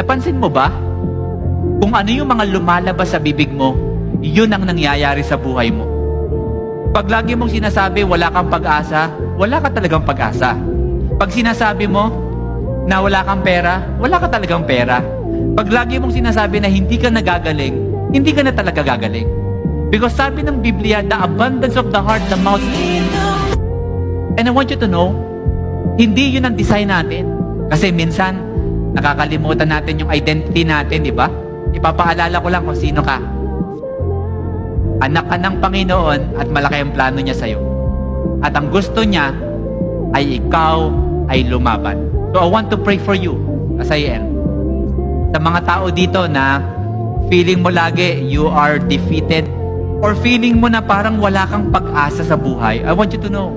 Napansin mo ba? Kung ano yung mga lumalabas sa bibig mo, yun ang nangyayari sa buhay mo. Pag lagi mong sinasabi wala kang pag-asa, wala ka talagang pag-asa. Pag sinasabi mo na wala kang pera, wala ka talagang pera. Pag lagi mong sinasabi na hindi ka nagagaling, hindi ka na talaga gagaling. Because sabi ng Biblia, the abundance of the heart, the mouth. And I want you to know, hindi yun ang design natin. Kasi minsan, nakakalimutan natin yung identity natin, di ba? Ipapaalala ko lang kung sino ka. Anak ka ng Panginoon at malaki ang plano niya sa'yo. At ang gusto niya ay ikaw ay lumaban. So I want to pray for you as I end. Sa mga tao dito na feeling mo lagi you are defeated or feeling mo na parang wala kang pag-asa sa buhay, I want you to know,